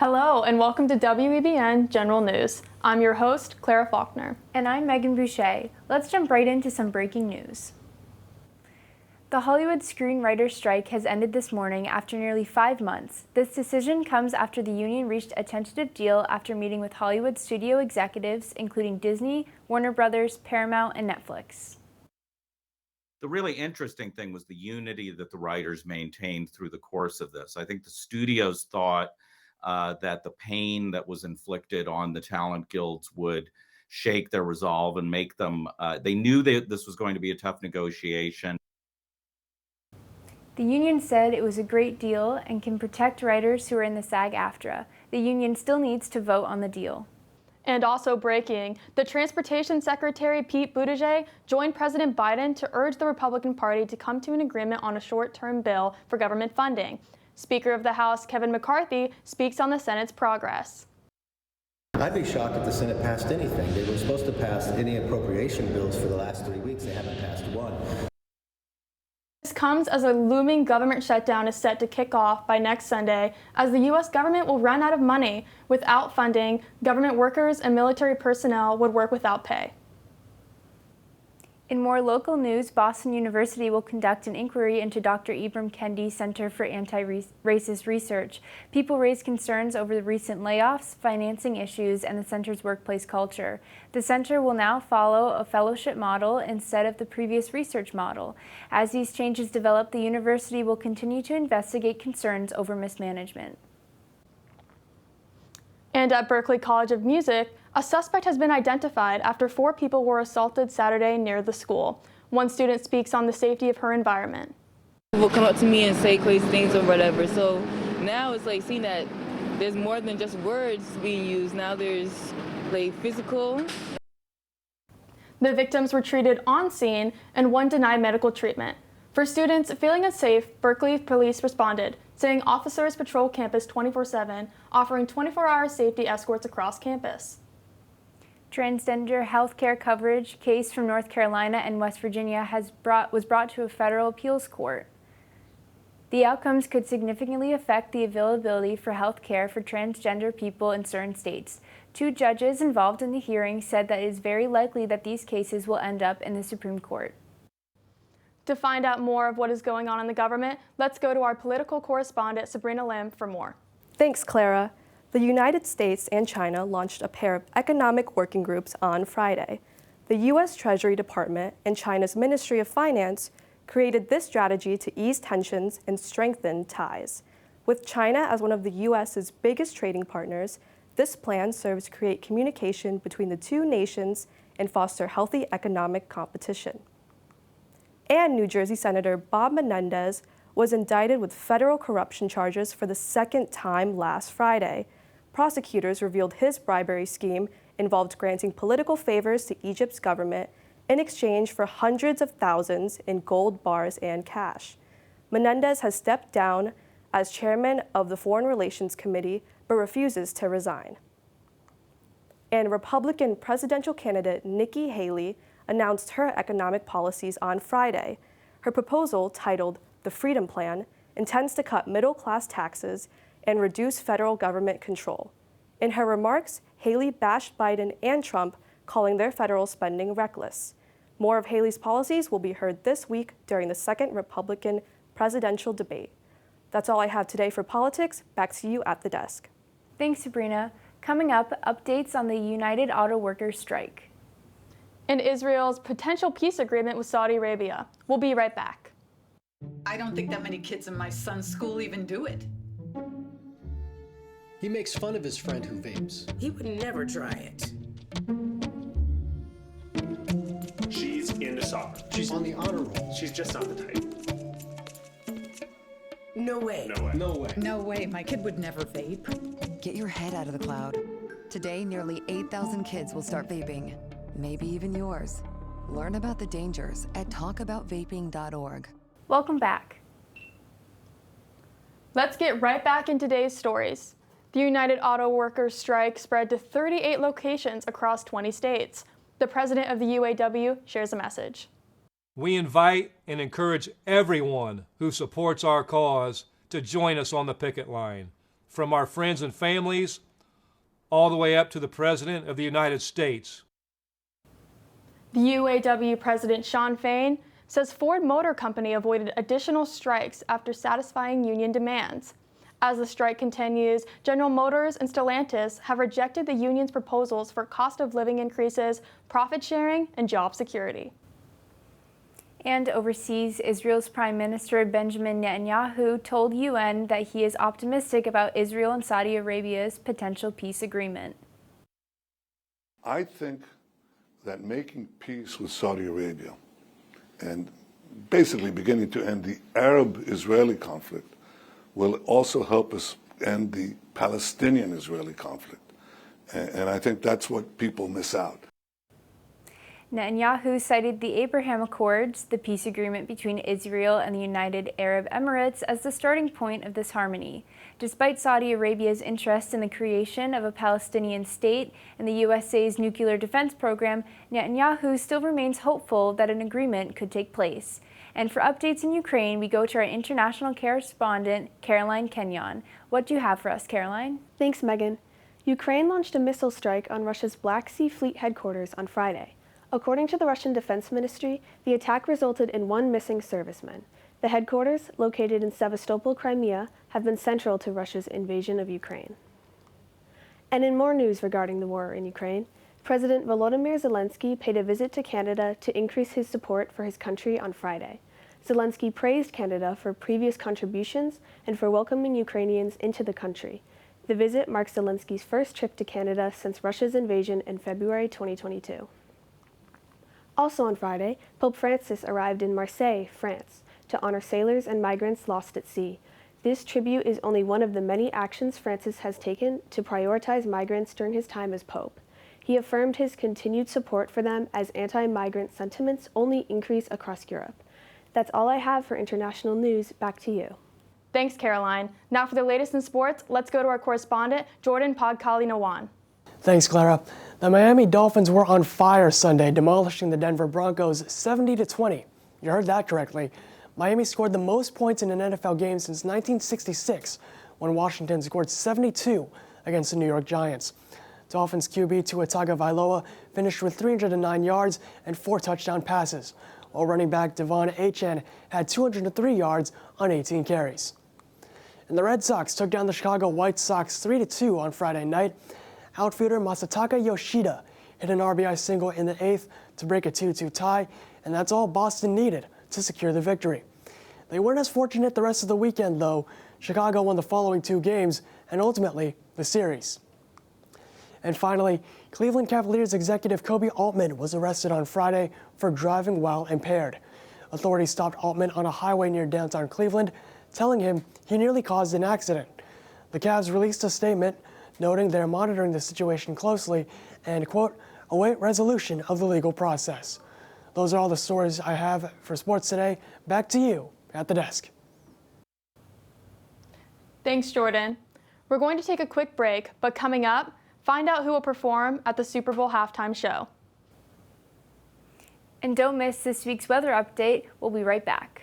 Hello and welcome to WEBN General News. I'm your host, Clara Faulkner. And I'm Meghan Boucher. Let's jump right into some breaking news. The Hollywood screenwriters' strike has ended this morning after nearly 5 months. This decision comes after the union reached a tentative deal after meeting with Hollywood studio executives, including Disney, Warner Brothers, Paramount, and Netflix. The really interesting thing was the unity that the writers maintained through the course of this. I think the studios thought that the pain that was inflicted on the talent guilds would shake their resolve and make them, they knew that this was going to be a tough negotiation. The union said it was a great deal and can protect writers who are in the SAG-AFTRA. The union still needs to vote on the deal. And also breaking, the Transportation Secretary Pete Buttigieg joined President Biden to urge the Republican Party to come to an agreement on a short-term bill for government funding. Speaker of the House Kevin McCarthy speaks on the Senate's progress. I'd be shocked if the Senate passed anything. They were supposed to pass any appropriation bills for the last 3 weeks. They haven't passed one. This comes as a looming government shutdown is set to kick off by next Sunday, as the U.S. government will run out of money. Without funding, government workers and military personnel would work without pay. In more local news, Boston University will conduct an inquiry into Dr. Ibram Kendi Center for Anti-Racist Research. People raised concerns over the recent layoffs, financing issues, and the center's workplace culture. The center will now follow a fellowship model instead of the previous research model. As these changes develop, the university will continue to investigate concerns over mismanagement. And at Berklee College of Music, a suspect has been identified after 4 people were assaulted Saturday near the school. One student speaks on the safety of her environment. People come up to me and say crazy things or whatever. So now it's like seeing that there's more than just words being used. Now there's like physical. The victims were treated on scene and one denied medical treatment. For students feeling unsafe, Berklee police responded, saying officers patrol campus 24/7, offering 24-hour safety escorts across campus. Transgender health care coverage case from North Carolina and West Virginia was brought to a federal appeals court. The outcomes could significantly affect the availability for health care for transgender people in certain states. 2 judges involved in the hearing said that it is very likely that these cases will end up in the Supreme Court. To find out more of what is going on in the government, let's go to our political correspondent, Sabrina Lim, for more. Thanks, Clara. The United States and China launched a pair of economic working groups on Friday. The U.S. Treasury Department and China's Ministry of Finance created this strategy to ease tensions and strengthen ties. With China as one of the U.S.'s biggest trading partners, this plan serves to create communication between the 2 nations and foster healthy economic competition. And New Jersey Senator Bob Menendez was indicted with federal corruption charges for the 2nd time last Friday. Prosecutors revealed his bribery scheme involved granting political favors to Egypt's government in exchange for hundreds of thousands in gold bars and cash. Menendez has stepped down as chairman of the Foreign Relations Committee, but refuses to resign. And Republican presidential candidate Nikki Haley announced her economic policies on Friday. Her proposal, titled the Freedom Plan, intends to cut middle-class taxes and reduce federal government control. In her remarks, Haley bashed Biden and Trump, calling their federal spending reckless. More of Haley's policies will be heard this week during the 2nd Republican presidential debate. That's all I have today for politics. Back to you at the desk. Thanks, Sabrina. Coming up, updates on the United Auto Workers strike. And Israel's potential peace agreement with Saudi Arabia. We'll be right back. I don't think that many kids in my son's school even do it. He makes fun of his friend who vapes. He would never try it. She's into soccer. She's on the honor roll. She's just not the type. No way. No way. No way. No way, my kid would never vape. Get your head out of the cloud. Today, nearly 8,000 kids will start vaping. Maybe even yours. Learn about the dangers at talkaboutvaping.org. Welcome back. Let's get right back in today's stories. The United Auto Workers strike spread to 38 locations across 20 states. The president of the UAW shares a message. We invite and encourage everyone who supports our cause to join us on the picket line. from our friends and families, all the way up to the President of the United States. The UAW President Shawn Fain says Ford Motor Company avoided additional strikes after satisfying union demands. As the strike continues, General Motors and Stellantis have rejected the union's proposals for cost of living increases, profit sharing, and job security. And overseas, Israel's Prime Minister Benjamin Netanyahu told UN that he is optimistic about Israel and Saudi Arabia's potential peace agreement. I think that making peace with Saudi Arabia and basically beginning to end the Arab-Israeli conflict will also help us end the Palestinian-Israeli conflict. And I think that's what people miss out. Netanyahu cited the Abraham Accords, the peace agreement between Israel and the United Arab Emirates, as the starting point of this harmony. Despite Saudi Arabia's interest in the creation of a Palestinian state and the USA's nuclear defense program, Netanyahu still remains hopeful that an agreement could take place. And for updates in Ukraine, we go to our international correspondent, Kenyon. What do you have for us, Caroline? Thanks, Meghan. Ukraine launched a missile strike on Russia's Black Sea Fleet headquarters on Friday. According to the Russian Defense Ministry, the attack resulted in one missing serviceman. The headquarters, located in Sevastopol, Crimea, have been central to Russia's invasion of Ukraine. And in more news regarding the war in Ukraine, President Volodymyr Zelensky paid a visit to Canada to increase his support for his country on Friday. Zelensky praised Canada for previous contributions and for welcoming Ukrainians into the country. The visit marks Zelensky's first trip to Canada since Russia's invasion in February 2022. Also on Friday, Pope Francis arrived in Marseille, France, to honor sailors and migrants lost at sea. This tribute is only one of the many actions Francis has taken to prioritize migrants during his time as Pope. He affirmed his continued support for them as anti-migrant sentiments only increase across Europe. That's all I have for international news. Back to you. Thanks, Caroline. Now for the latest in sports, let's go to our correspondent, Jordan Pagkalinawan. Thanks, Clara. The Miami Dolphins were on fire Sunday, demolishing the Denver Broncos 70-20. You heard that correctly. Miami scored the most points in an NFL game since 1966, when Washington scored 72 against the New York Giants. Dolphins QB Tua Tagovailoa finished with 309 yards and 4 touchdown passes, while running back Devon Achane had 203 yards on 18 carries. And the Red Sox took down the Chicago White Sox 3-2 on Friday night. Outfielder Masataka Yoshida hit an RBI single in the 8th to break a 2-2 tie, and that's all Boston needed to secure the victory. They weren't as fortunate the rest of the weekend, though. Chicago won the following 2 games and ultimately the series. And finally, Cleveland Cavaliers executive Kobe Altman was arrested on Friday for driving while impaired. Authorities stopped Altman on a highway near downtown Cleveland, telling him he nearly caused an accident. The Cavs released a statement noting they're monitoring the situation closely and, quote, await resolution of the legal process. Those are all the stories I have for sports today. Back to you at the desk. Thanks, Jordan. We're going to take a quick break, but coming up, find out who will perform at the Super Bowl halftime show. And don't miss this week's weather update. We'll be right back.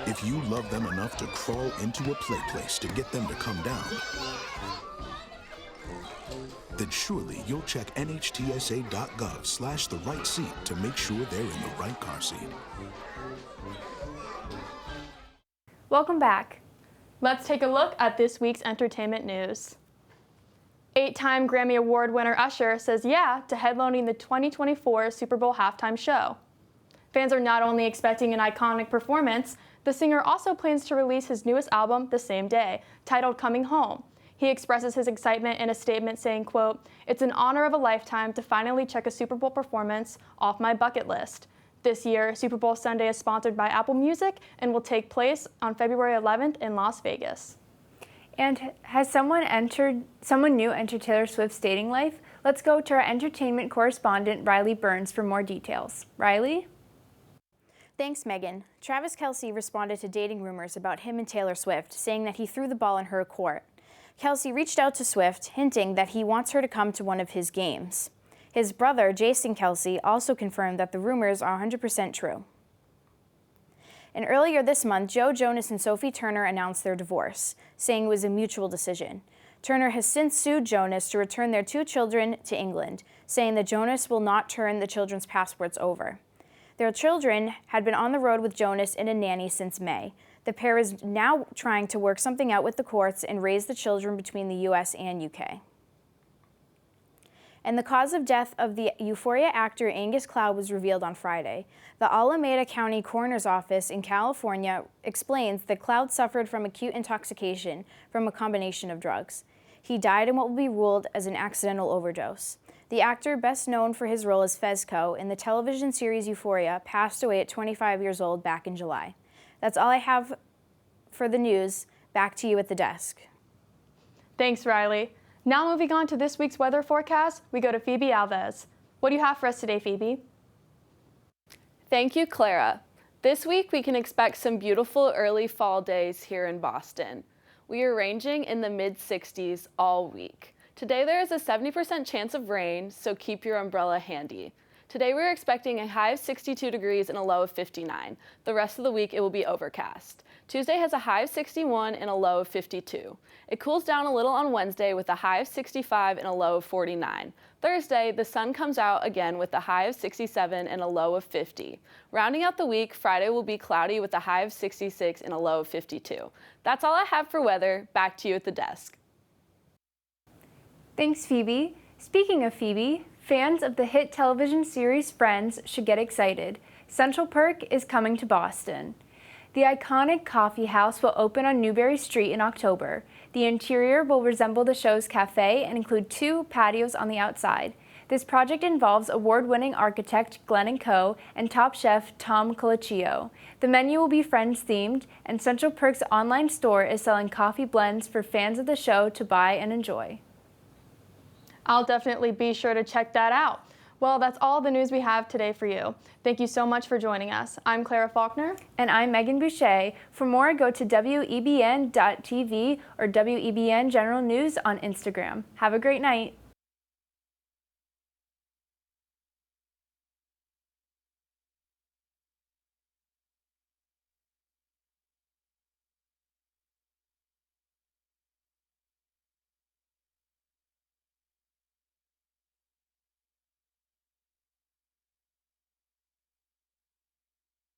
If you love them enough to crawl into a play place to get them to come down, then surely you'll check nhtsa.gov/the-right seat to make sure they're in the right car seat. Welcome back. Let's take a look at this week's entertainment news. 8-time Grammy Award winner Usher says yeah to headlining the 2024 Super Bowl halftime show. Fans are not only expecting an iconic performance, the singer also plans to release his newest album the same day, titled Coming Home. He expresses his excitement in a statement saying, quote, "It's an honor of a lifetime to finally check a Super Bowl performance off my bucket list." This year, Super Bowl Sunday is sponsored by Apple Music and will take place on February 11th in Las Vegas. And has someone new entered Taylor Swift's dating life? Let's go to our entertainment correspondent, Rylie Burns, for more details. Rylie? Thanks, Meghan. Travis Kelce responded to dating rumors about him and Taylor Swift, saying that he threw the ball in her court. Kelce reached out to Swift, hinting that he wants her to come to one of his games. His brother, Jason Kelce, also confirmed that the rumors are 100% true. And earlier this month, Joe Jonas and Sophie Turner announced their divorce, saying it was a mutual decision. Turner has since sued Jonas to return their 2 children to England, saying that Jonas will not turn the children's passports over. Their children had been on the road with Jonas and a nanny since May. The pair is now trying to work something out with the courts and raise the children between the U.S. and UK. And the cause of death of the Euphoria actor Angus Cloud was revealed on Friday. The Alameda County Coroner's Office in California explains that Cloud suffered from acute intoxication from a combination of drugs. He died in what will be ruled as an accidental overdose. The actor, best known for his role as Fezco in the television series Euphoria, passed away at 25 years old back in July. That's all I have for the news. Back to you at the desk. Thanks, Rylie. Now moving on to this week's weather forecast, we go to Phoebe Alves. What do you have for us today, Phoebe? Thank you, Clara. This week we can expect some beautiful early fall days here in Boston. We are ranging in the mid-60s all week. Today there is a 70% chance of rain, so keep your umbrella handy. Today we're expecting a high of 62 degrees and a low of 59. The rest of the week it will be overcast. Tuesday has a high of 61 and a low of 52. It cools down a little on Wednesday with a high of 65 and a low of 49. Thursday, the sun comes out again with a high of 67 and a low of 50. Rounding out the week, Friday will be cloudy with a high of 66 and a low of 52. That's all I have for weather. Back to you at the desk. Thanks, Phoebe. Speaking of Phoebe, fans of the hit television series Friends should get excited. Central Perk is coming to Boston. The iconic coffee house will open on Newbury Street in October. The interior will resemble the show's cafe and include 2 patios on the outside. This project involves award-winning architect Glenn & Co. and Top Chef Tom Colicchio. The menu will be Friends-themed, and Central Perk's online store is selling coffee blends for fans of the show to buy and enjoy. I'll definitely be sure to check that out. Well, that's all the news we have today for you. Thank you so much for joining us. I'm Clara Faulkner. And I'm Meghan Boucher. For more, go to WEBN.TV or WEBN General News on Instagram. Have a great night.